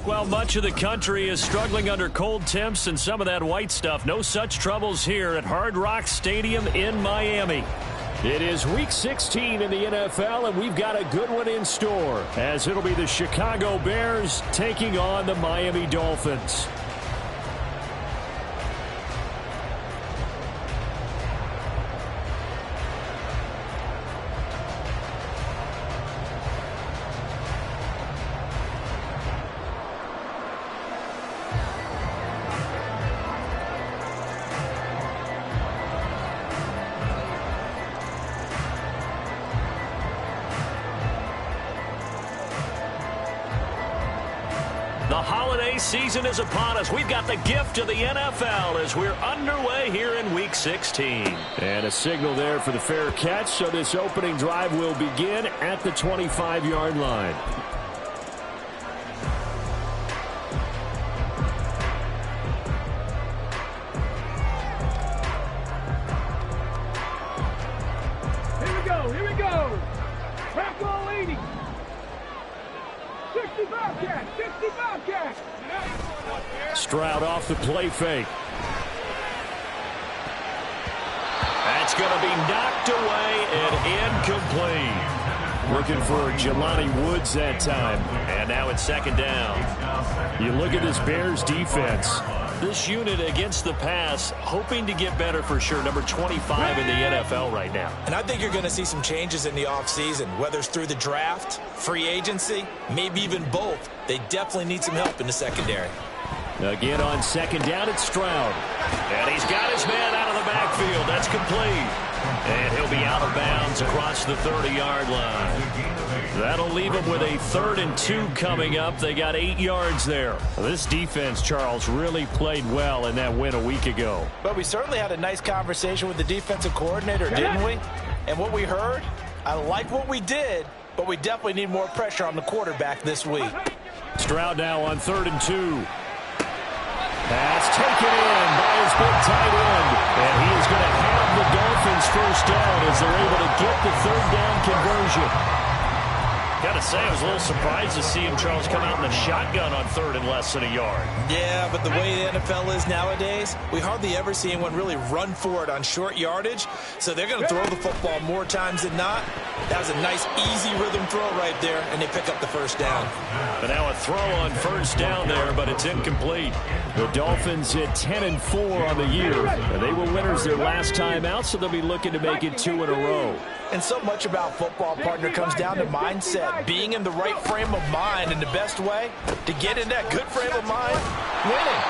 Well, much of the country is struggling under cold temps and some of that white stuff. No such troubles here at Hard Rock Stadium in Miami. It is Week 16 in the NFL, and we've got a good one in store, as it'll be the Chicago Bears taking on the Miami Dolphins. The holiday season is upon us. We've got the gift of the NFL as we're underway here in Week 16. And a signal there for the fair catch, so this opening drive will begin at the 25-yard line. Here we go. Track all 80. 60 Bobcat, 60 Bobcat. Stroud off the play fake. That's going to be knocked away and incomplete. Looking for Jelani Woods that time. And now it's second down. You look at this Bears defense. This unit against the pass, hoping to get better for sure. Number 25 in the NFL right now. And I think you're going to see some changes in the offseason, whether it's through the draft, free agency, maybe even both. They definitely need some help in the secondary. Again on second down, it's Stroud. And he's got his man out of the backfield. That's complete. And he'll be out of bounds across the 30-yard line. That'll leave him with a 3rd and 2 coming up. They got 8 yards there. This defense, Charles, really played well in that win a week ago. But we certainly had a nice conversation with the defensive coordinator, didn't we? And what we heard, I like what we did, but we definitely need more pressure on the quarterback this week. Stroud now on 3rd and 2. That's taken in by his big tight end. And he is going to have the Dolphins first down as they're able to get the 3rd down conversion. Got to say, I was a little surprised to see him, Charles, come out in the shotgun on 3rd and less than a yard. Yeah, but the way the NFL is nowadays, we hardly ever see anyone really run for it on short yardage. So they're going to throw the football more times than not. That was a nice, easy rhythm throw right there, and they pick up the first down. But now a throw on first down there, but it's incomplete. The Dolphins at 10-4 on the year. They were winners their last time out, so they'll be looking to make it 2 in a row. And so much about football, partner, comes down to mindset, being in the right frame of mind, and the best way to get in that good frame of mind, winning.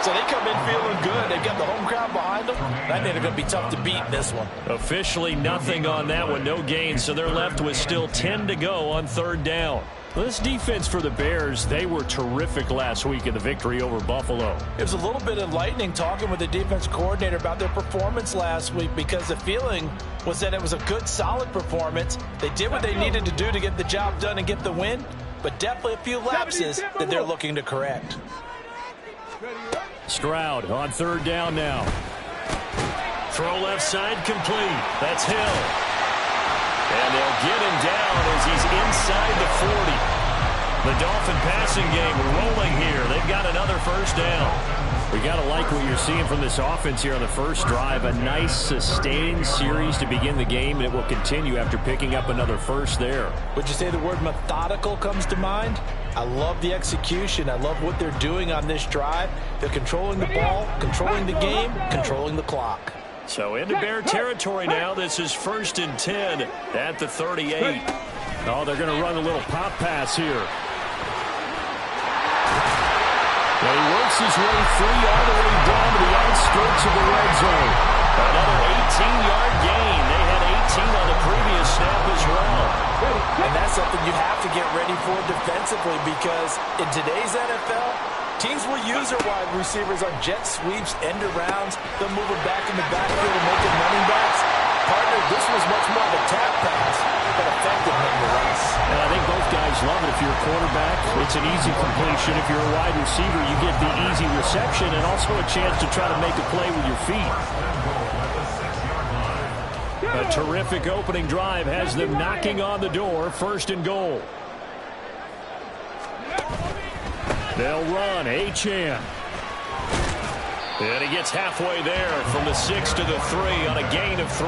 So they come in feeling good. They've got the home crowd behind them. I think they're going to be tough to beat in this one. Officially nothing on that one, no gain, so they're left with still 10 to go on 3rd down. This defense for the Bears, they were terrific last week in the victory over Buffalo. It was a little bit enlightening talking with the defense coordinator about their performance last week, because the feeling was that it was a good, solid performance. They did what they needed to do to get the job done and get the win, but definitely a few lapses that they're looking to correct. Stroud on 3rd down now. Throw left side complete. That's Hill. And they'll get him down as he's inside the 40. The Dolphin passing game rolling here. They've got another first down. We got to like what you're seeing from this offense here on the first drive. A nice, sustained series to begin the game, and it will continue after picking up another first there. Would you say the word methodical comes to mind? I love the execution. I love what they're doing on this drive. They're controlling the ball, controlling the game, controlling the clock. So into Bear territory now. This is 1st and 10 at the 38. Oh, they're going to run a little pop pass here. And he works his way free all the way down to the outskirts of the red zone. Another 18-yard gain. They had 18 on the previous snap as well. And that's something you have to get ready for defensively, because in today's NFL, teams will use their wide receivers on jet sweeps, end arounds. They'll move it back in the backfield and make it running backs. Partner, this was much more of a tap pass, but effective nonetheless. And I think both guys love it. If you're a quarterback, it's an easy completion. If you're a wide receiver, you get the easy reception and also a chance to try to make a play with your feet. A terrific opening drive has them knocking on the door. 1st and goal. They'll run. Achane. And he gets halfway there from the 6 to the 3 on a gain of 3.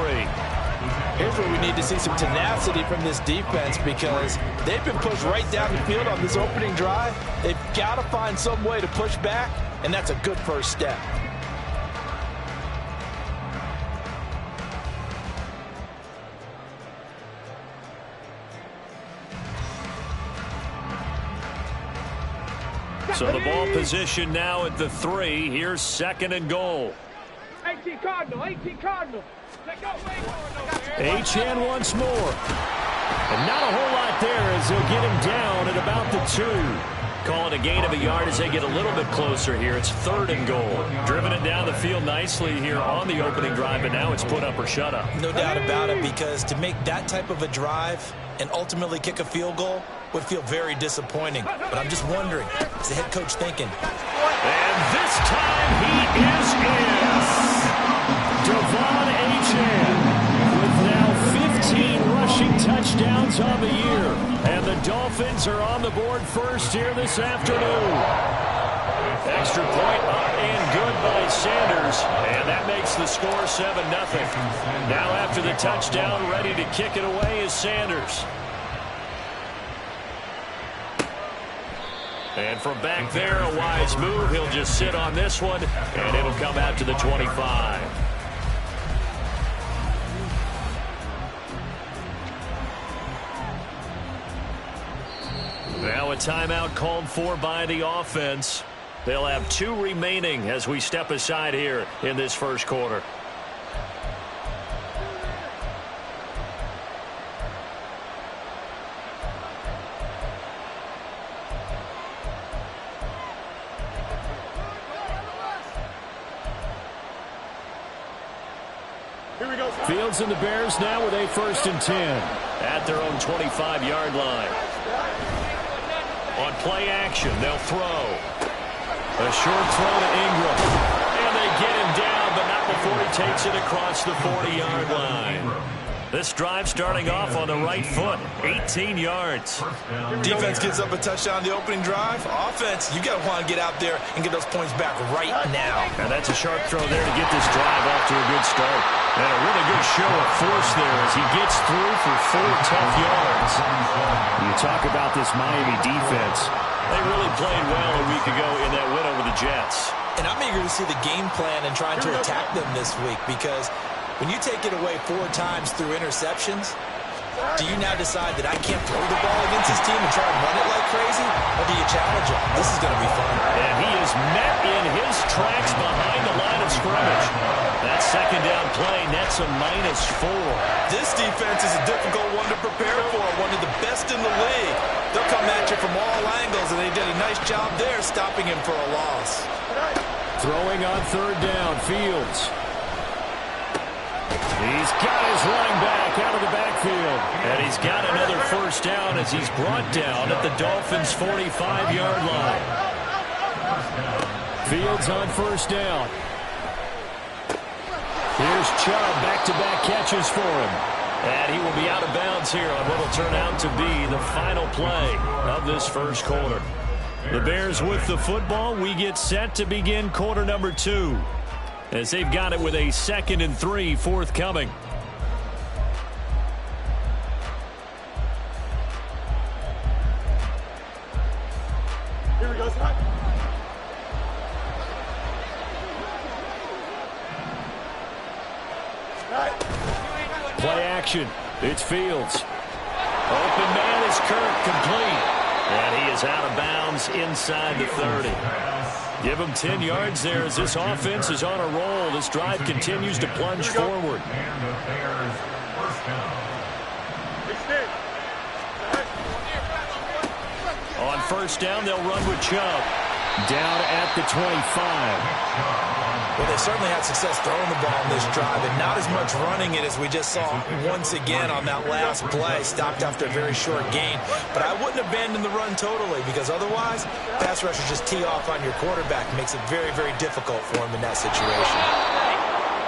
Here's where we need to see some tenacity from this defense because they've been pushed right down the field on this opening drive. They've got to find some way to push back, and that's a good first step. So the ball position now at the 3. Here's 2nd and goal. 18 Cardinal, 18 Cardinal. Let go, Achane once more. And not a whole lot there as they'll get him down at about the 2. Call it a gain of a yard as they get a little bit closer here. It's 3rd and goal. Driven it down the field nicely here on the opening drive, but now it's put up or shut up. No doubt about it, because to make that type of a drive and ultimately kick a field goal would feel very disappointing. But I'm just wondering, is the head coach thinking? And this time he is in. Devon Achane with now 15 rushing touchdowns on the year. And the Dolphins are on the board first here this afternoon. Extra point up and good by Sanders. And that makes the score 7-0. Now after the touchdown, ready to kick it away is Sanders. And from back there, a wise move. He'll just sit on this one, and it'll come out to the 25. Now a timeout called for by the offense. They'll have 2 remaining as we step aside here in this first quarter. Fields and the Bears now with a 1st and 10 at their own 25-yard line. On play action, they'll throw. A short throw to Ingram. And they get him down, but not before he takes it across the 40-yard line. This drive starting off on the right foot, 18 yards. Defense gets up a touchdown on the opening drive. Offense, you got to want to get out there and get those points back right now. And that's a sharp throw there to get this drive off to a good start. And a really good show of force there as he gets through for 4 tough yards. You talk about this Miami defense. They really played well a week ago in that win over the Jets. And I'm eager to see the game plan and trying to attack them this week, because when you take it away 4 times through interceptions, do you now decide that I can't throw the ball against this team and try and run it like crazy? Or do you challenge him? This is going to be fun. And he is met in his tracks behind the line of scrimmage. That 2nd down play nets a -4. This defense is a difficult one to prepare for, one of the best in the league. They'll come at you from all angles, and they did a nice job there stopping him for a loss. Throwing on 3rd down, Fields. He's got his running back out of the backfield. And he's got another 1st down as he's brought down at the Dolphins' 45-yard line. Fields on 1st down. Here's Chubb, back-to-back catches for him. And he will be out of bounds here on what will turn out to be the final play of this first quarter. The Bears with the football. We get set to begin quarter number 2. As they've got it with a 2nd and 3 forthcoming. Here we go, Scott. Play action. It's Fields. Open man is Kirk, complete. And he is out of bounds inside the 30. Give him 10 yards there as this offense is on a roll. This drive continues to plunge forward. On 1st down, they'll run with Chubb. Down at the 25. Well, they certainly had success throwing the ball in this drive, and not as much running it as we just saw once again on that last play. Stopped after a very short gain. But I wouldn't abandon the run totally, because otherwise, pass rushers just tee off on your quarterback. It makes it very, very difficult for him in that situation.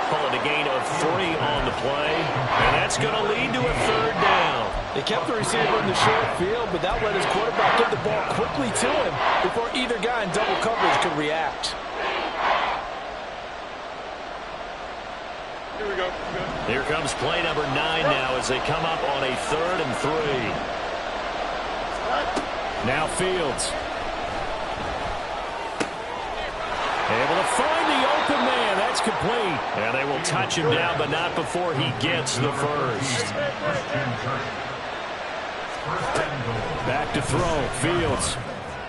Call it a gain of 3 on the play, and that's going to lead to a 3rd down. They kept the receiver in the short field, but that let his quarterback get the ball quickly to him before either guy in double coverage could react. Here we go. Here comes play number 9 now as they come up on a 3rd and 3. Now Fields. Able to find the open man. That's complete. And they will touch him down, but not before he gets the first. Back to throw. Fields.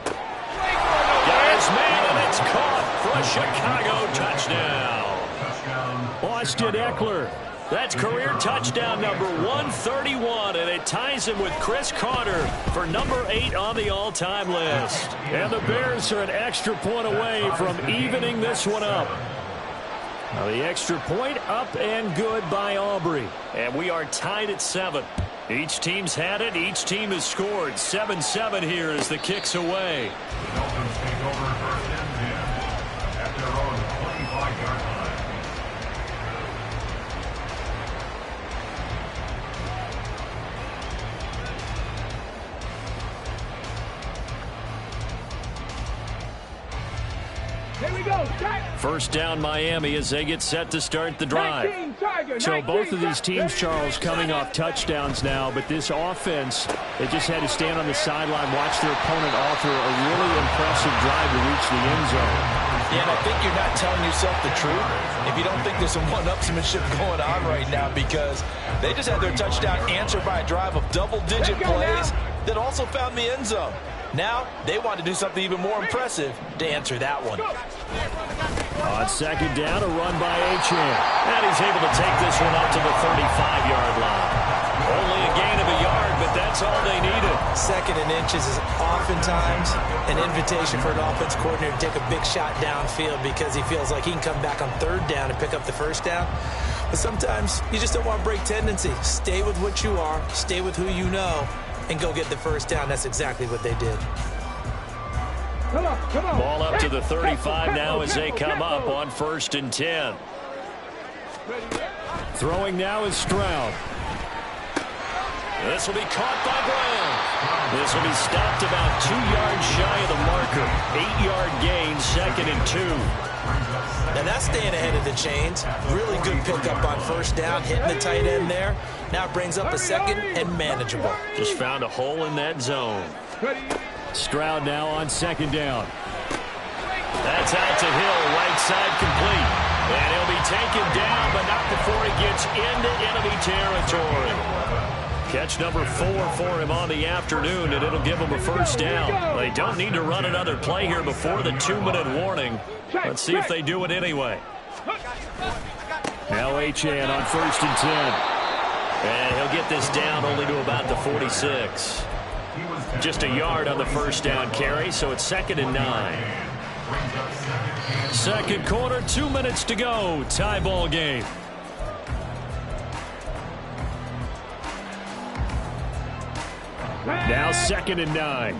Got his man, and it's caught for a Chicago touchdown. Austin Eckler. That's career touchdown number 131, and it ties him with Chris Carter for number 8 on the all-time list. And the Bears are an extra point away from evening this one up. Now the extra point up and good by Aubrey. And we are tied at 7. Each team's had it. Each team has scored. 7-7 here as the kick's away. The Dolphins take over 1st and 10 at their own 25-yard line. Here we go. First down Miami as they get set to start the drive. So both of these teams, Charles, coming off touchdowns now, but this offense, they just had to stand on the sideline, watch their opponent author a really impressive drive to reach the end zone. Yeah, and I think you're not telling yourself the truth if you don't think there's some one-upsmanship going on right now, because they just had their touchdown answered by a drive of double-digit plays that also found the end zone. Now, they want to do something even more impressive to answer that one. On second down, a run by Achane. And he's able to take this one up to the 35-yard line. Only a gain of a yard, but that's all they needed. 2nd and inches is oftentimes an invitation for an offense coordinator to take a big shot downfield because he feels like he can come back on 3rd down and pick up the 1st down. But sometimes you just don't want to break tendency. Stay with what you are, stay with who you know, and go get the 1st down. That's exactly what they did. Come on. Ball up to the 35 now as they come up on 1st and 10. Throwing now is Stroud. This will be caught by Brown. This will be stopped about 2 yards shy of the marker. 8-yard gain, 2nd and 2. Now that's staying ahead of the chains. Really good pickup on 1st down, hitting the tight end there. Now it brings up a 2nd and manageable. Just found a hole in that zone. Stroud now on 2nd down. That's out to Hill, right side complete. And he'll be taken down, but not before he gets into enemy territory. Catch number 4 for him on the afternoon, and it'll give him a 1st down. They don't need to run another play here before the 2-minute warning. Let's see if they do it anyway. Now Achane on 1st and 10. And he'll get this down only to about the 46. Just a yard on the 1st down carry, so it's 2nd and 9. Second quarter, 2 minutes to go. Tie ball game. Now 2nd and 9.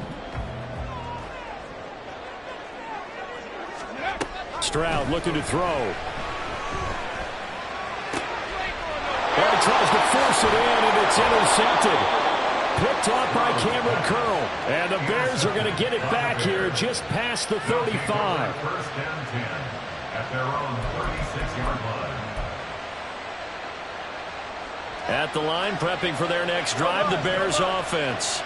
Stroud looking to throw. And he tries to force it in, and it's intercepted. Picked off by Cameron Curl. And the Bears are going to get it back here just past the 35. 1st and 10 at their own 36-yard line. At the line, prepping for their next drive, the Bears offense.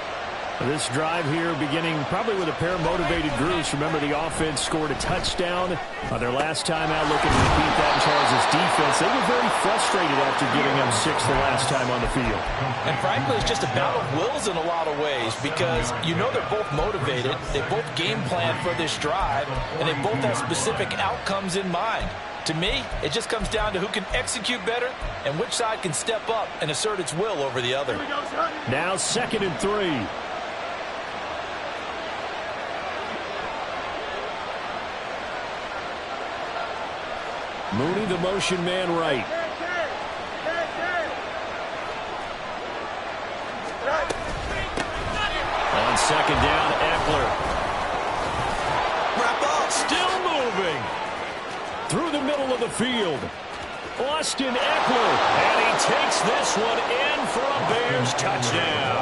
This drive here beginning probably with a pair of motivated groups. Remember, the offense scored a touchdown their last time out, looking to repeat that in Charles' defense. They were very frustrated after giving up 6 the last time on the field. And frankly, it's just a battle of wills in a lot of ways, because you know they're both motivated, they both game plan for this drive, and they both have specific outcomes in mind. To me, it just comes down to who can execute better and which side can step up and assert its will over the other. Now 2nd and 3. Mooney, the motion man right. On 2nd down, Eckler. Wrap up. Still moving. Through the middle of the field. Austin Eckler, and he takes this one in for a Bears touchdown.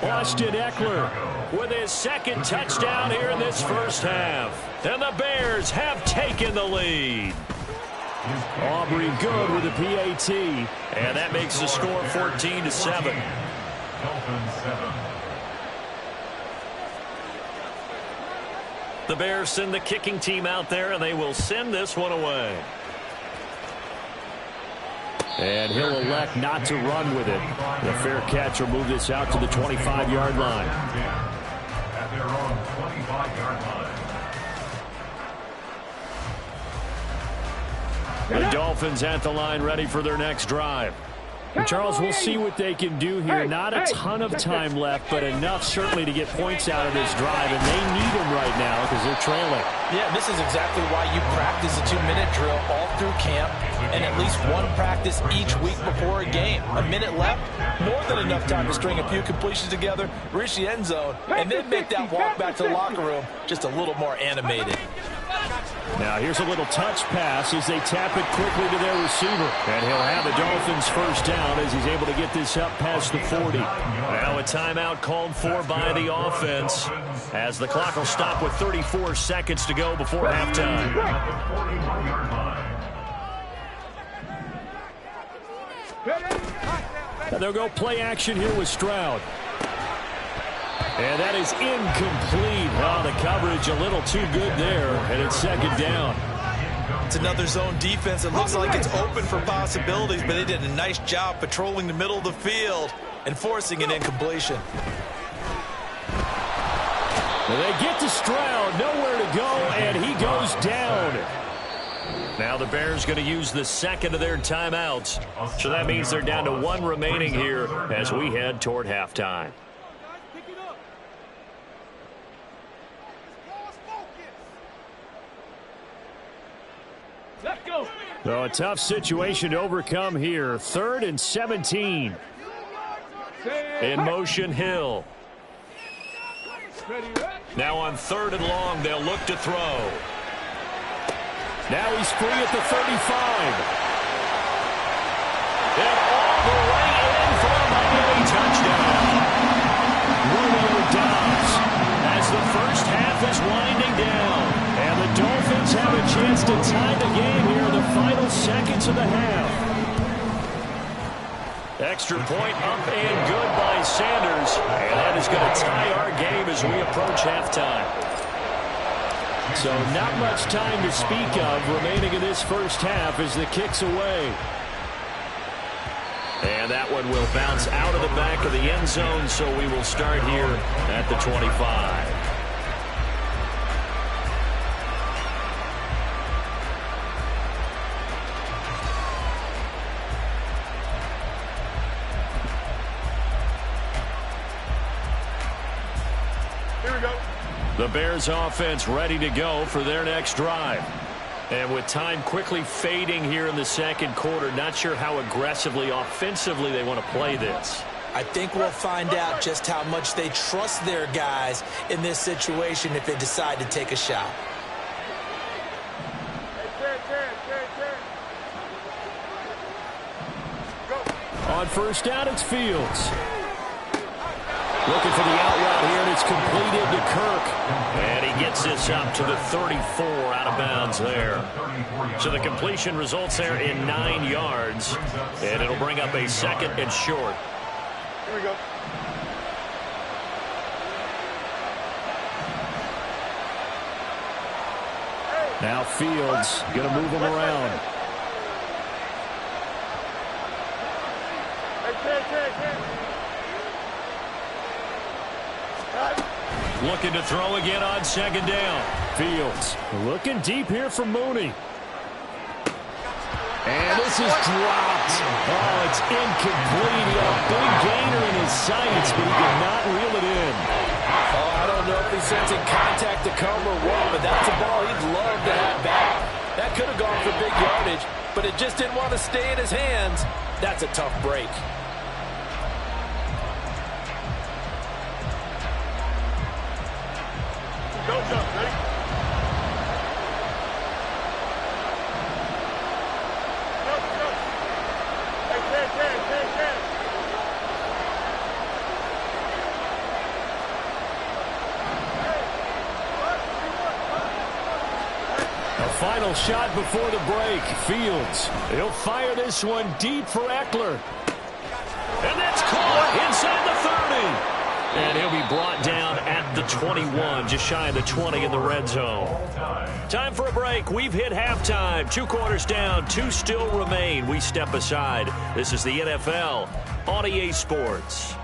Austin Eckler with his second touchdown here in this first half. And the Bears have taken the lead. Aubrey good with the PAT, and that makes the score 14-7. Dolphins 7. The Bears send the kicking team out there, and they will send this one away. And he'll elect not to run with it. The fair catch will move this out to the 25-yard line. At their own 25-yard line. The Dolphins at the line ready for their next drive. And Charles, we'll see what they can do here. Not a ton of time left, but enough certainly to get points out of this drive, and they need them right now because they're trailing. Yeah, this is exactly why you practice a 2-minute drill all through camp and at least one practice each week before a game. A minute left, more than enough time to string a few completions together, reach the end zone, and then make that walk back to the locker room just a little more animated. Now here's a little touch pass as they tap it quickly to their receiver. And he'll have the Dolphins first down as he's able to get this up past the 40. Now a timeout called for by the offense as the clock will stop with 34 seconds to go before halftime. And they'll go play action here with Stroud. And that is incomplete. Oh, the coverage a little too good there, and it's second down. It's another zone defense. It looks like it's open for possibilities, but they did a nice job patrolling the middle of the field and forcing an incompletion. Well, they get to Stroud, nowhere to go, and he goes down. Now the Bears going to use the second of their timeouts, so that means they're down to one remaining here as we head toward halftime. Let's go. So a tough situation to overcome here. 3rd and 17. In motion, Hill. Now on 3rd and long, they'll look to throw. Now he's free at the 35. And all the way in for a Miami touchdown. Romeo Dobbs as the first half is winding down. And the Dolphins have a chance to tie the game here in the final seconds of the half. Extra point up and good by Sanders. And that is going to tie our game as we approach halftime. So not much time to speak of remaining in this first half as the kick's away. And that one will bounce out of the back of the end zone, so we will start here at the 25. The Bears offense ready to go for their next drive. And with time quickly fading here in the second quarter, not sure how aggressively, offensively they want to play this. I think we'll find out just how much they trust their guys in this situation if they decide to take a shot. On first down, it's Fields. Looking for the out route here, and it's completed to Kirk. And he gets this up to the 34 out of bounds there. So the completion results there in 9 yards. And it'll bring up a 2nd and short. Here we go. Now Fields going to move him around. Looking to throw again on 2nd down. Fields looking deep here for Mooney. And this is dropped. Oh, it's incomplete. He had a big gainer in his sights, but he could not reel it in. Oh, I don't know if he's sensing contact to come or what, but that's a ball he'd love to have back. That could have gone for big yardage, but it just didn't want to stay in his hands. That's a tough break. final shot before the break. Fields. He'll fire this one deep for Eckler. And that's caught inside the 30. And he'll be brought down at the 21, just shy of the 20 in the red zone. Time for a break. We've hit halftime. 2 quarters down, 2 still remain. We step aside. This is the NFL on EA Sports.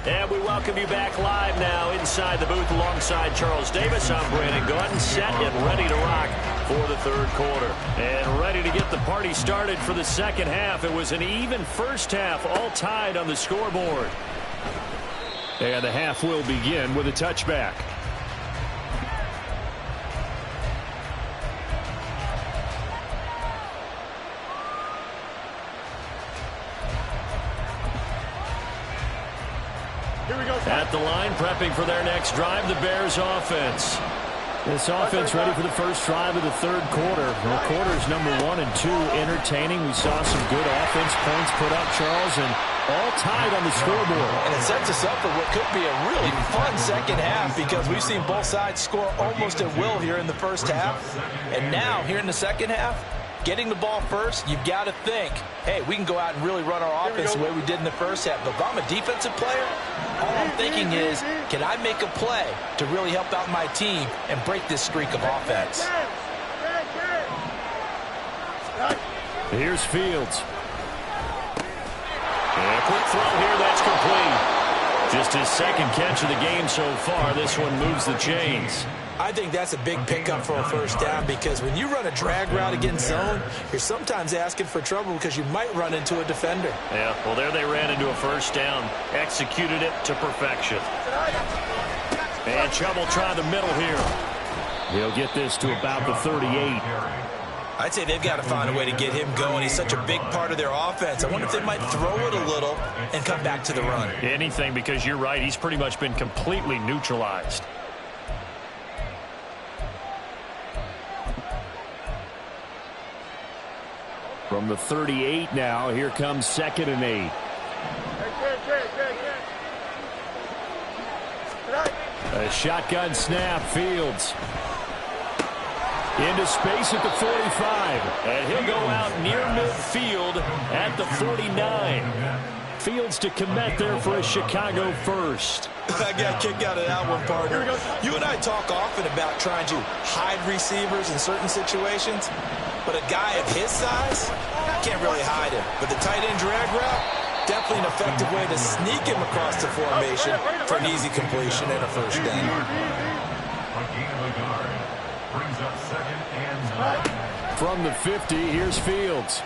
And we welcome you back live now inside the booth alongside Charles Davis. I'm Brandon Gordon, set and ready to rock for the third quarter. And ready to get the party started for the second half. It was an even first half, all tied on the scoreboard. And the half will begin with a touchback. At the line, prepping for their next drive, the Bears offense. This offense ready for the first drive of the third quarter. Well, quarters number 1 and 2 entertaining. We saw some good offense points put up, Charles, and all tied on the scoreboard. And it sets us up for what could be a really fun second half because we've seen both sides score almost at will here in the first half. And now, here in the second half, getting the ball first, you've got to think, hey, we can go out and really run our offense the way we did in the first half. But if I'm a defensive player, all I'm thinking is, can I make a play to really help out my team and break this streak of offense? Here's Fields. And a quick throw here, that's complete. Just his second catch of the game so far. This one moves the chains. I think that's a big pickup for a first down because when you run a drag route against zone, you're sometimes asking for trouble because you might run into a defender. Yeah, well, there they ran into a first down. Executed it to perfection. And Chubb will try the middle here. He'll get this to about the 38. I'd say they've got to find a way to get him going. He's such a big part of their offense. I wonder if they might throw it a little and come back to the run. Anything, because you're right. He's pretty much been completely neutralized. From the 38 now, here comes 2nd and 8. A shotgun snap, Fields. Into space at the 45. And he'll go out near midfield at the 49. Fields to commit there for a Chicago first. I got a kick out of that one, partner. You and I talk often about trying to hide receivers in certain situations, but a guy of his size can't really hide him. But the tight end drag route, definitely an effective way to sneak him across the formation for an easy completion and a first down. From the 50, here's Fields.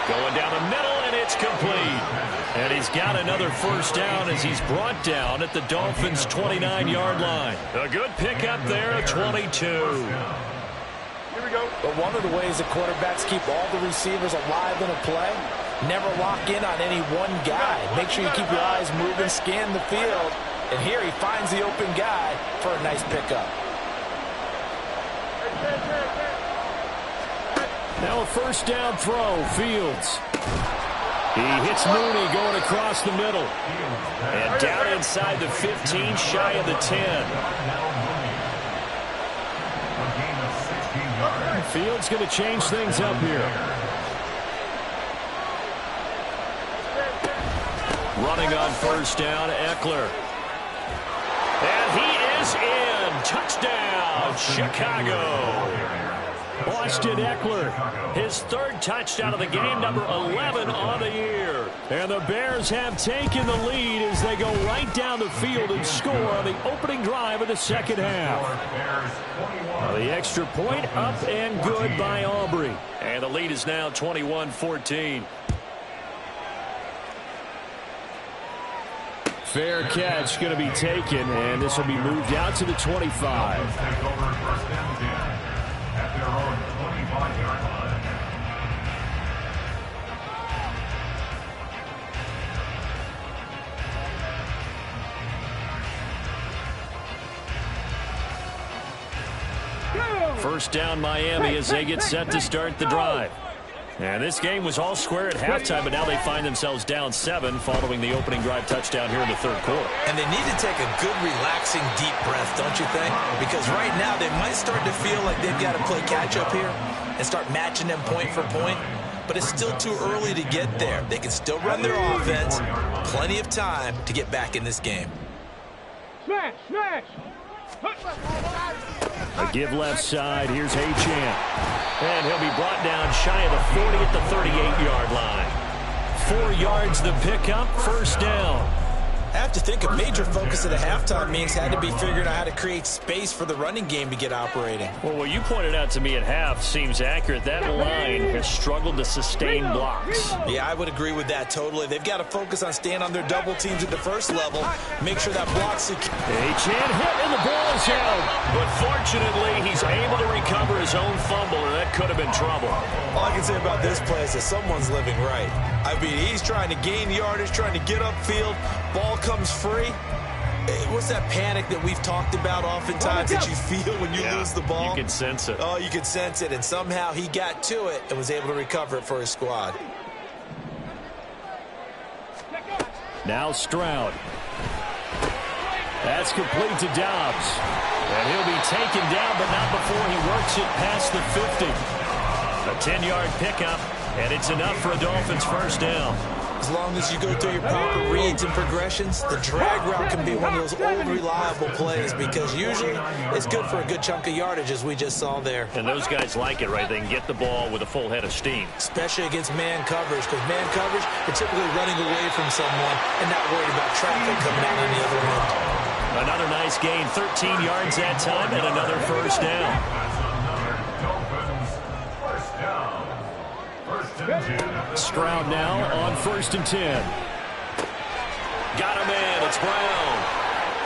Going down the middle, and it's complete. And he's got another first down as he's brought down at the Dolphins' 29-yard line. A good pickup there at 22. But one of the ways the quarterbacks keep all the receivers alive in a play, never lock in on any one guy. Make sure you keep your eyes moving, scan the field, and here he finds the open guy for a nice pickup. Now a first down throw, Fields. He hits Mooney going across the middle. And down inside the 15, shy of the 10. Fields going to change things up here. Running on first down, Eckler. And he is in. Touchdown, Chicago. Austin Eckler, his third touchdown of the game, number 11 on the year. And the Bears have taken the lead as they go right down the field and score on the opening drive of the second half. The extra point up and good by Aubrey. And the lead is now 21-14. Fair catch going to be taken, and this will be moved out to the 25. First down Miami as they get set to start the drive. And this game was all square at halftime, but now they find themselves down 7 following the opening drive touchdown here in the third quarter. And they need to take a good, relaxing, deep breath, don't you think? Because right now they might start to feel like they've got to play catch-up here and start matching them point for point. But it's still too early to get there. They can still run their offense. Plenty of time to get back in this game. Smash, smash. A give left side. Here's Achane. And he'll be brought down shy of the 40 at the 38-yard line. 4 yards the pickup, first down. I have to think a major focus of the halftime meetings had to be figuring out how to create space for the running game to get operating. Well, what you pointed out to me at half seems accurate. That line has struggled to sustain blocks. Yeah, I would agree with that totally. They've got to focus on staying on their double teams at the first level, make sure that block's secure. Achane hit and the ball is out. But fortunately, he's able to recover his own fumble, or that could have been trouble. All I can say about this play is that someone's living right. I mean, he's trying to gain yardage, trying to get upfield. Ball comes free. What's that panic that we've talked about oftentimes that you feel when you lose the ball? You can sense it. Oh, you can sense it, and somehow he got to it and was able to recover it for his squad. Now Stroud. That's complete to Dobbs. And he'll be taken down, but not before he works it past the 50. A 10-yard pickup, and it's enough for a Dolphins first down. As long as you go through your proper reads and progressions, the drag route can be one of those old reliable plays because usually it's good for a good chunk of yardage, as we just saw there. And those guys like it, right? They can get the ball with a full head of steam. Especially against man coverage, because man coverage, they're typically running away from someone and not worried about traffic coming out on the other end. Another nice gain, 13 yards that time, and another first down. Stroud now on 1st and 10. Got a man, it's Brown.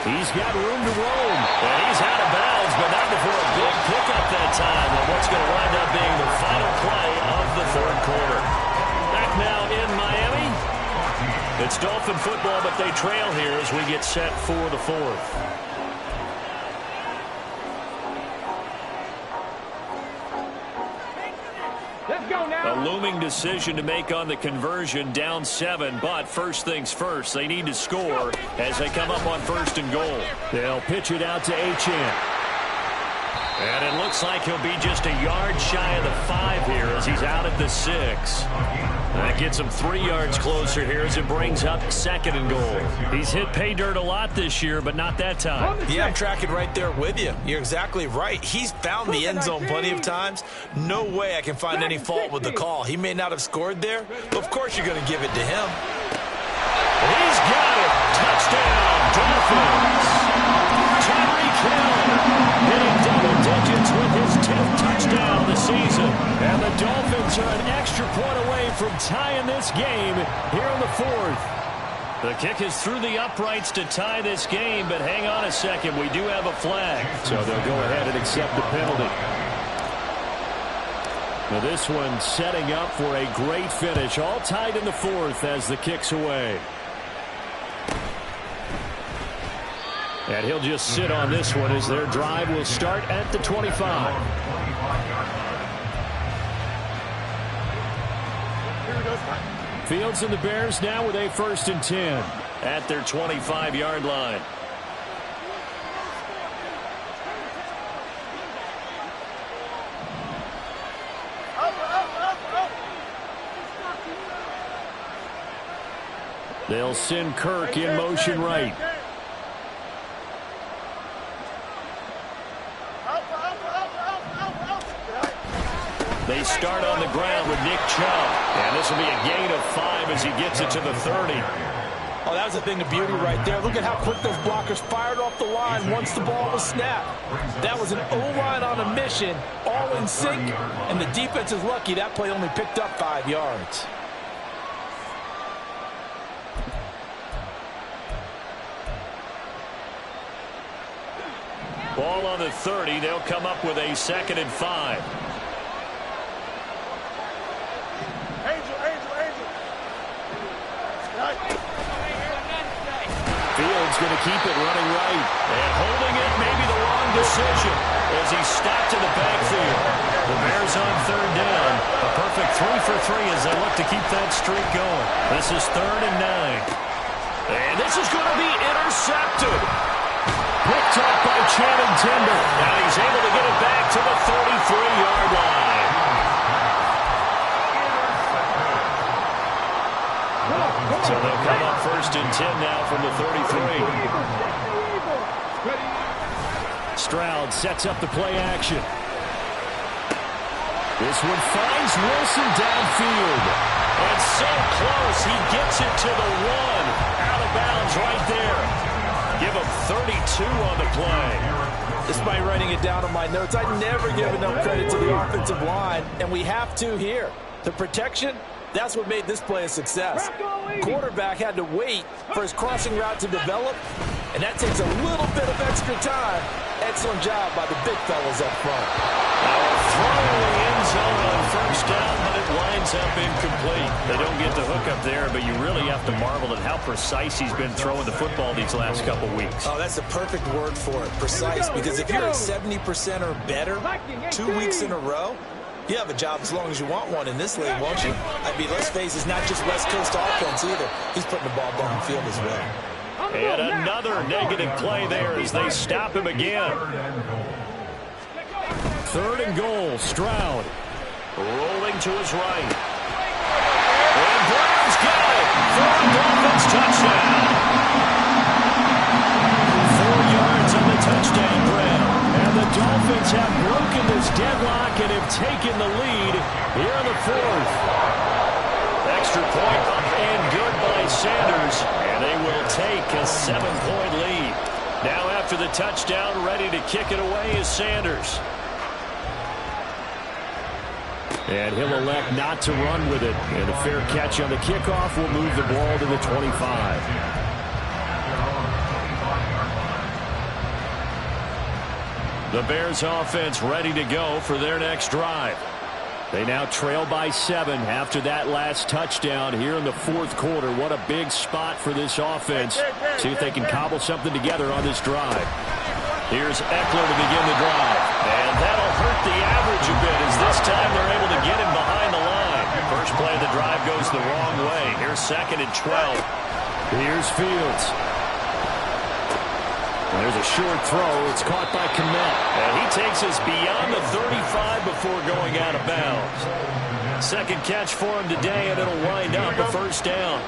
He's got room to roam, and he's out of bounds, but not before a big pickup that time on what's going to wind up being the final play of the third quarter. Back now in Miami. It's Dolphin football, but they trail here as we get set for the fourth. A looming decision to make on the conversion, down 7, but first things first, they need to score as they come up on 1st and goal. They'll pitch it out to Achane. And it looks like he'll be just a yard shy of the 5 here as he's out at the 6. That gets him 3 yards closer here as it brings up 2nd and goal. He's hit pay dirt a lot this year, but not that time. Yeah, I'm tracking right there with you. You're exactly right. He's found the end zone plenty of times. No way I can find any fault with the call. He may not have scored there, but of course you're going to give it to him. He's got it. Touchdown, Dolphins. Tyreek Hill hitting double digits with his 10th touchdown of the season. And the Dolphins are an extra point away from tying this game here in the 4th. The kick is through the uprights to tie this game, but hang on a second. We do have a flag. So they'll go ahead and accept the penalty. Now this one setting up for a great finish. All tied in the 4th as the kick's away. And he'll just sit on this one as their drive will start at the 25. Fields and the Bears now with a 1st and 10 at their 25-yard line. They'll send Kirk in motion right. They start on the ground with Nick Chubb. And this will be a gain of 5 as he gets it to the 30. Oh, that was a thing of beauty right there. Look at how quick those blockers fired off the line once the ball was snapped. That was an O-line on a mission, all in sync, and the defense is lucky that play only picked up 5 yards. Ball on the 30. They'll come up with a 2nd and 5. Fields going to keep it running right. And holding it, maybe the wrong wrong decision as he's stopped in the backfield. The Bears on third down. A perfect 3 for 3 as they look to keep that streak going. This is 3rd and 9. And this is going to be intercepted. Picked up by Channing Tindall. Now he's able to get it back to the 33-yard line. So they'll come up 1st and 10 now from the 33. Stroud sets up the play action. This one finds Wilson downfield. And so close, he gets it to the 1. Out of bounds right there. Give him 32 on the play. Despite writing it down on my notes, I never give enough credit to the offensive line, and we have to here. The protection, that's what made this play a success. Quarterback had to wait for his crossing route to develop, and that takes a little bit of extra time. Excellent job by the big fellas up front. Throw in the end zone on 1st down, but it winds up incomplete. They don't get the hook up there, but you really have to marvel at how precise he's been throwing the football these last couple weeks. Oh, that's the perfect word for it, precise, because if you're at 70% or better 2 weeks in a row, you have a job as long as you want one in this league, won't you? I mean, let's face it, it's not just West Coast offense either. He's putting the ball downfield as well. And another negative play there as they stop him again. 3rd and goal, Stroud. Rolling to his right. And Brown's got it for a Dolphins touchdown. 4 yards on the touchdown grab. And the Dolphins have broken this deadlock and have taken the lead here in the 4th. Extra point up and good by Sanders. And they will take a 7-point lead. Now after the touchdown, ready to kick it away is Sanders. And he'll elect not to run with it. And a fair catch on the kickoff will move the ball to the 25. The Bears offense ready to go for their next drive. They now trail by 7 after that last touchdown here in the 4th quarter. What a big spot for this offense. See if they can cobble something together on this drive. Here's Eckler to begin the drive. And that'll hurt the average a bit as this time they're able to get him behind the line. First play of the drive goes the wrong way. Here's 2nd and 12. Here's Fields. And there's a short throw. It's caught by Kmet. And he takes us beyond the 35 before going out of bounds. Second catch for him today, and it'll wind up a 1st down.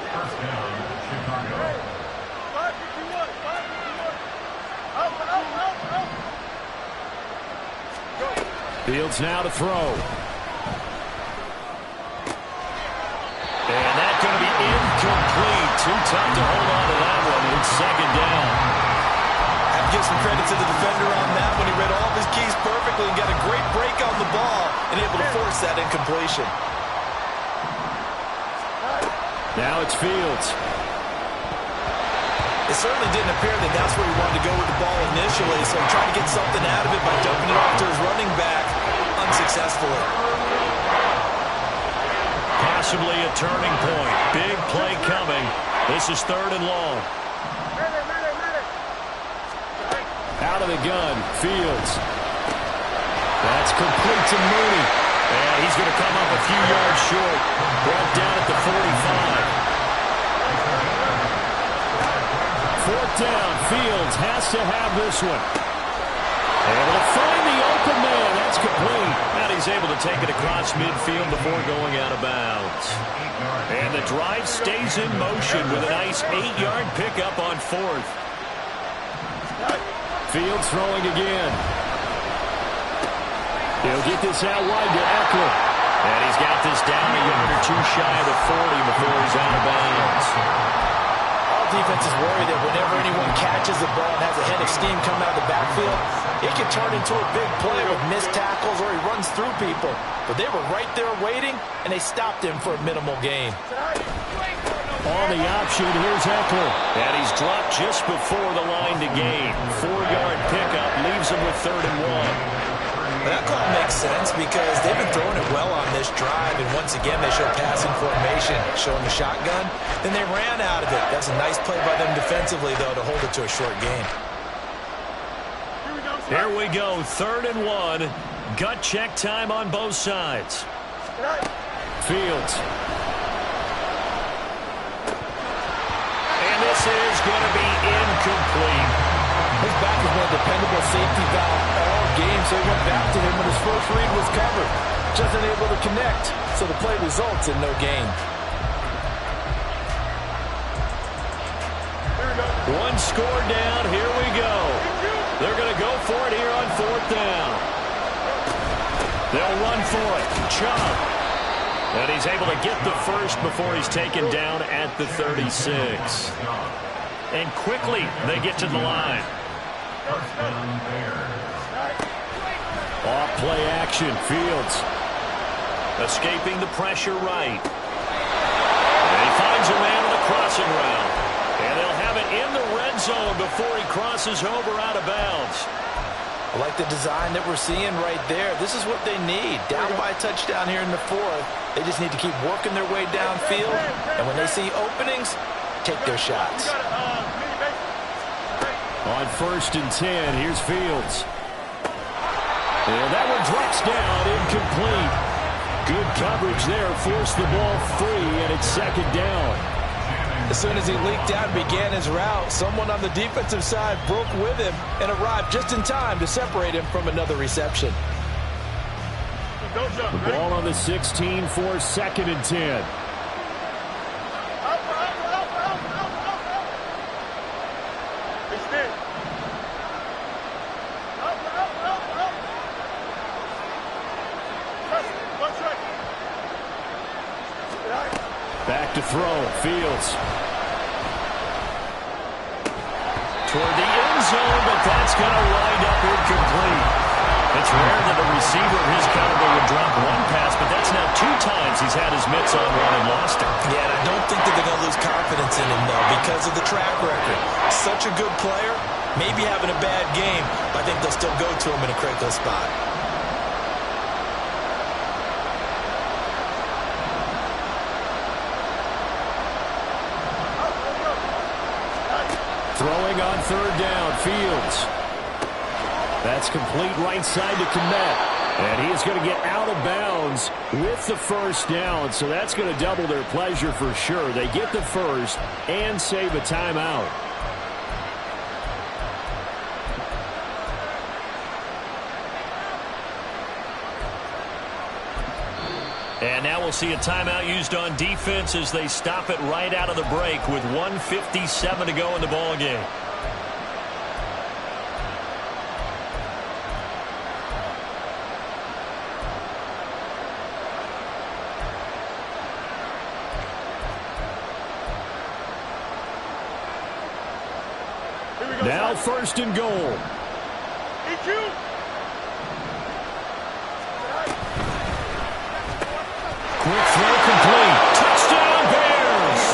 Fields now to throw. And that's going to be incomplete. Too tough to hold on to that one. It's 2nd down. I'd give some credit to the defender on that when he read all of his keys perfectly and got a great break on the ball and able to force that incompletion. Now it's Fields. It certainly didn't appear that that's where he wanted to go with the ball initially, so he tried to get something out of it by dumping it off to his running back unsuccessfully. Possibly a turning point. Big play coming. This is 3rd and long. Out of the gun, Fields. That's complete to Mooney. And he's going to come up a few yards short. Brought down at the 45. 4th down, Fields has to have this one. Able to find the open man. That's complete. And he's able to take it across midfield before going out of bounds. And the drive stays in motion with a nice 8-yard pickup on 4th. Fields throwing again. He'll get this out wide to Eckler. And he's got this down a yard or 2 shy of the 40 before he's out of bounds. Defenses worry that whenever anyone catches the ball and has a head of steam coming out of the backfield, it can turn into a big play with missed tackles or he runs through people. But they were right there waiting, and they stopped him for a minimal gain. On the option, here's Eckler. And he's dropped just before the line to gain. 4-yard pickup leaves him with 3rd and 1. That call makes sense because they've been throwing it well on this drive, and once again they show passing formation, showing the shotgun. Then they ran out of it. That's a nice play by them defensively, though, to hold it to a short gain. Here we go. 3rd and 1. Gut check time on both sides. Fields. And this is going to be incomplete. His back has been a dependable safety valve all game, so he went back to him when his first read was covered. Just unable to connect, so the play results in no gain. One score down. Here we go. They're going to go for it here on 4th down. They'll run for it. Chubb. And he's able to get the first before he's taken down at the 36. And quickly they get to the line. Off play action. Fields escaping the pressure right. And he finds a man on the crossing route. And they'll have it in the red zone before he crosses over out of bounds. I like the design that we're seeing right there. This is what they need. Down by a touchdown here in the 4th. They just need to keep working their way downfield. And when they see openings, take their shots. On 1st and 10, here's Fields. And that one drops down, incomplete. Good coverage there, forced the ball free, and it's 2nd down. As soon as he leaked out and began his route, someone on the defensive side broke with him and arrived just in time to separate him from another reception. The ball on the 16 for 2nd and 10. Back to throw. Fields. Toward the end zone, but that's going to wind up incomplete. It's rare that a receiver of his caliber would drop one pass, but that's now 2 times he's had his mitts on one and lost it. Yeah, and I don't think that they're going to lose confidence in him, though, because of the track record. Such a good player, maybe having a bad game, but I think they'll still go to him in a critical spot. Throwing on 3rd down, Fields. That's complete right side to Kmet. And he is going to get out of bounds with the 1st down. So that's going to double their pleasure for sure. They get the first and save a timeout. And now we'll see a timeout used on defense as they stop it right out of the break with 1:57 to go in the ball game. Now 1st and goal. Quick throw complete. Touchdown Bears.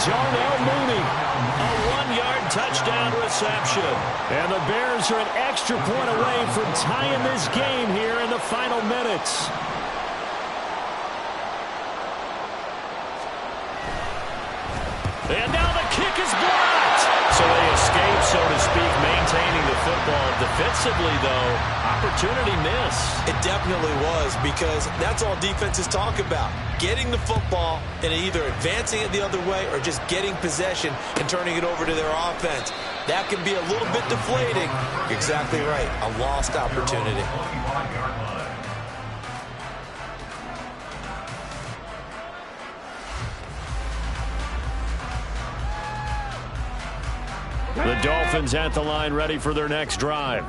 Jarnell Mooney. A 1-yard touchdown reception. And the Bears are an extra point away from tying this game here in the final minutes. And now the kick is blocked. So they escape, so to speak, maintaining the football. Defensively, though, opportunity miss. It definitely was, because that's all defenses talk about. Getting the football and either advancing it the other way or just getting possession and turning it over to their offense. That can be a little bit deflating. You're exactly right. A lost opportunity. The Dolphins at the line ready for their next drive.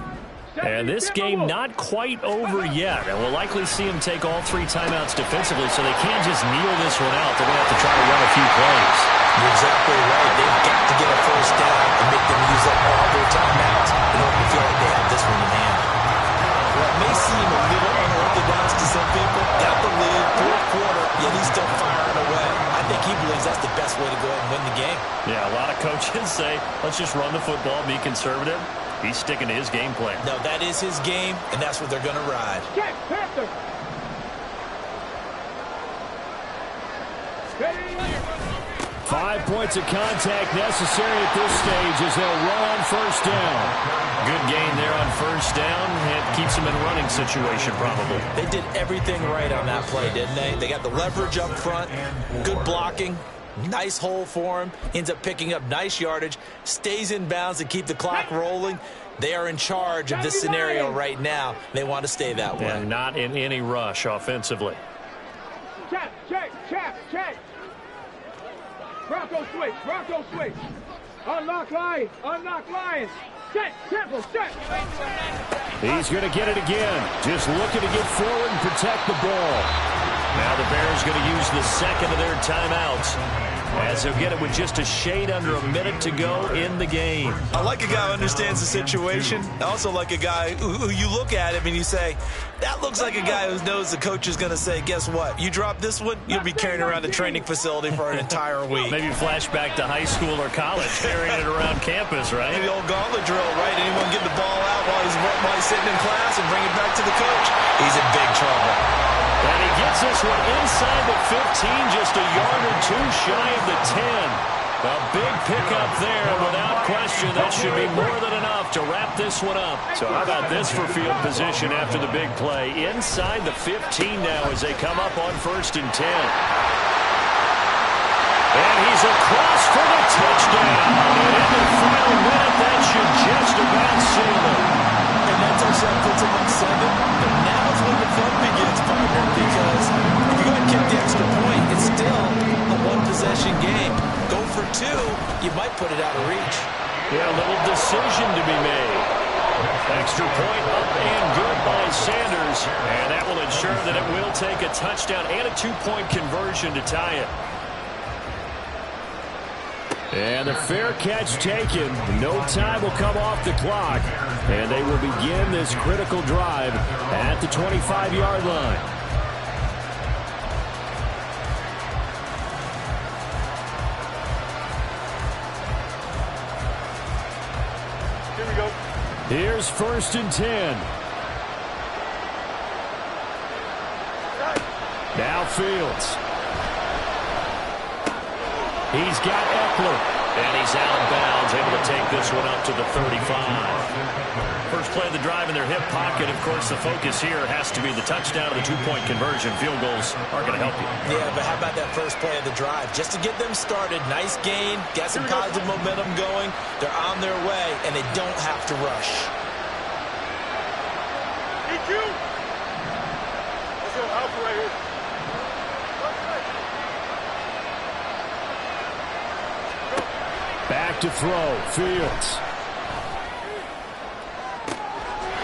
And this game not quite over yet. And we'll likely see them take all 3 timeouts defensively, so they can't just kneel this one out. They're going to have to try to run a few plays. You're exactly right. They've got to get a 1st down and make them use up all their timeouts in order to feel like they have this one in hand. Well, it may seem a little unorthodox to some people. Got the lead, 4th quarter, yet he's still firing away. I think he believes that's the best way to go ahead and win the game. Yeah, a lot of coaches say, let's just run the football, be conservative. He's sticking to his game plan. No, that is his game, and that's what they're going to ride. Check, Panther. 5 points of contact necessary at this stage as they'll run on first down. Good gain there on first down. It keeps them in a running situation probably. They did everything right on that play, didn't they? They got the leverage up front, good blocking, nice hole for him, ends up picking up nice yardage, stays in bounds to keep the clock rolling. They are in charge of this scenario right now. They want to stay that way. And not in any rush offensively. Check, check, check, check. Bronco switch, Bronco switch. Unlock Lions. Set, temple, set. He's going to get it again. Just looking to get forward and protect the ball. Now the Bears going to use the second of their timeouts as they'll get it with just a shade under a minute to go in the game. I like a guy who understands the situation. I also like a guy who you look at him and you say, that looks like a guy who knows the coach is going to say, guess what? You drop this one, you'll be carrying around the training facility for an entire week. Maybe flashback to high school or college, carrying it around campus, right? Maybe the old gauntlet drill, right? Anyone get the ball out while he's sitting in class and bring it back to the coach? He's in big trouble. And he gets this one inside the 15, just a yard or two shy of the 10. A big pickup there, without question. That should be more than enough to wrap this one up. So how about this for field position after the big play? Inside the 15 now as they come up on 1st and 10. And he's across for the touchdown. And in the final minute, that should just about seal it. And that touchdown puts him on 7. But now's when the fun begins, partner, because if you're going to kick the extra point, it's still a one-possession game. Go for 2, you might put it out of reach. Yeah, a little decision to be made. Extra point up and good by Sanders. And that will ensure that it will take a touchdown and a 2-point conversion to tie it. And the fair catch taken. No time will come off the clock. And they will begin this critical drive at the 25-yard line. Here we go. Here's 1st and 10. Now Fields. He's got Eckler, and he's out of bounds, able to take this one up to the 35. First play of the drive in their hip pocket. Of course, the focus here has to be the touchdown and the 2-point conversion. Field goals aren't going to help you. Yeah, but how about that first play of the drive? Just to get them started, nice gain, got some positive momentum going. They're on their way, and they don't have to rush. EQ. Let's go, Alpha right here. Back to throw, Fields.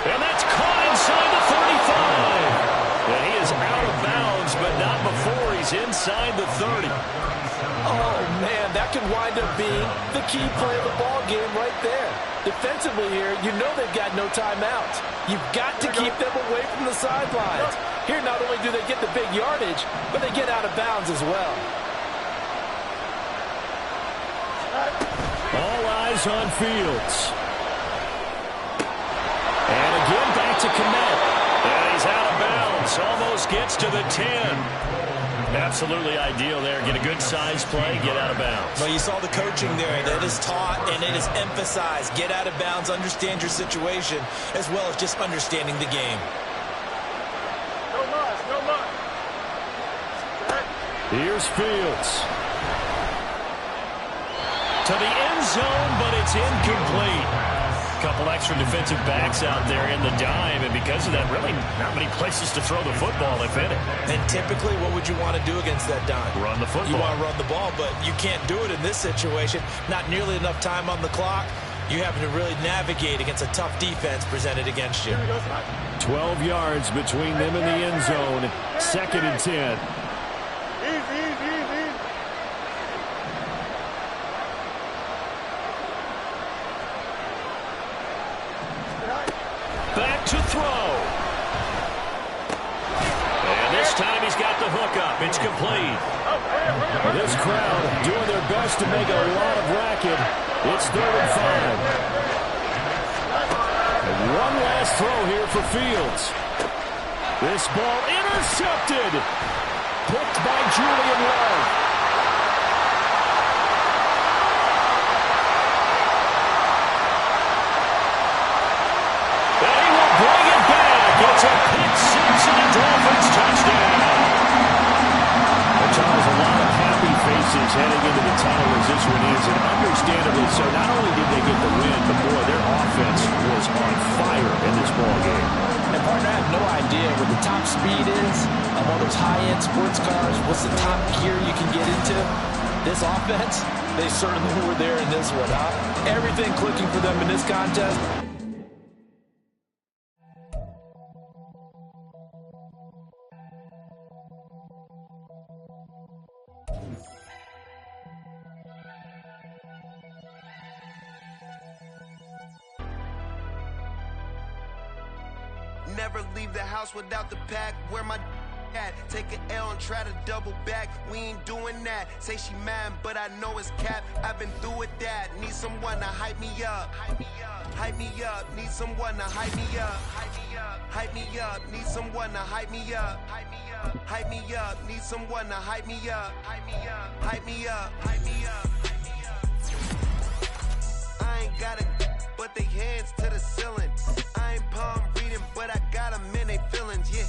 And that's caught inside the 35. And he is out of bounds, but not before he's inside the 30. Oh, man, that could wind up being the key play of the ball game right there. Defensively here, you know they've got no timeouts. You've got to keep them away from the sidelines. Here, not only do they get the big yardage, but they get out of bounds as well. All eyes on Fields. And again, back to Kmet. And he's out of bounds. Almost gets to the 10. Absolutely ideal there. Get a good size play, get out of bounds. Well, you saw the coaching there. That is taught and it is emphasized. Get out of bounds, understand your situation, as well as just understanding the game. No mas, no mas. Here's Fields. To the end zone, but it's incomplete. Couple extra defensive backs out there in the dime, and because of that, really not many places to throw the football, if any. And typically, what would you want to do against that dime? Run the football. You want to run the ball, but you can't do it in this situation. Not nearly enough time on the clock. You having to really navigate against a tough defense presented against you. 12 yards between them and the end zone. 2nd and 10. Easy. Back to throw. And this time he's got the hook up. It's complete. This crowd doing their best to make a lot of racket. It's 3rd and 5. And one last throw here for Fields. This ball intercepted. Picked by Julian Love. It's a pick six and a Dolphins touchdown. Charles, a lot of happy faces heading into the tunnel as this one is, and understandably so. Not only did they get the win, but boy, their offense was on fire in this ball game. And partner, I have no idea what the top speed is of all those high-end sports cars. What's the top gear you can get into? This offense, they certainly were there in this one, huh? Everything clicking for them in this contest. Never leave the house without the pack. Where my at? Take an L and try to double back. We ain't doing that. Say she mad, but I know it's cap. I've been through with that. Need someone to hype me up. Hype me up. Hype me up. Need someone to hype me up. Hype me up. Hype me up. Need someone to hype me up. Hype me up. Hype me up. Need someone to hype me up. Hype me up. Hype me up. Hype me up. Hype me up. I ain't got it, but they hands to the ceiling. I ain't palm reading, but I got them in they feelings, yeah.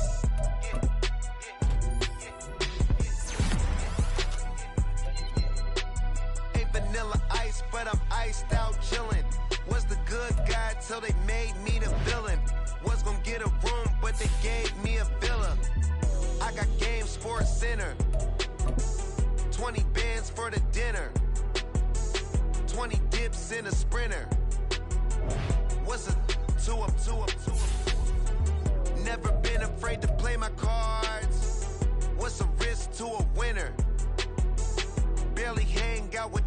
Ain't vanilla ice, but I'm iced out chillin'. Was the good guy till they made me the villain. Was gonna get a room, but they gave me a villa. I got game Sports Center. 20 bands for the dinner. 20 dips in a sprinter. What's a two up? Never been afraid to play my cards. What's a risk to a winner? Barely hang out with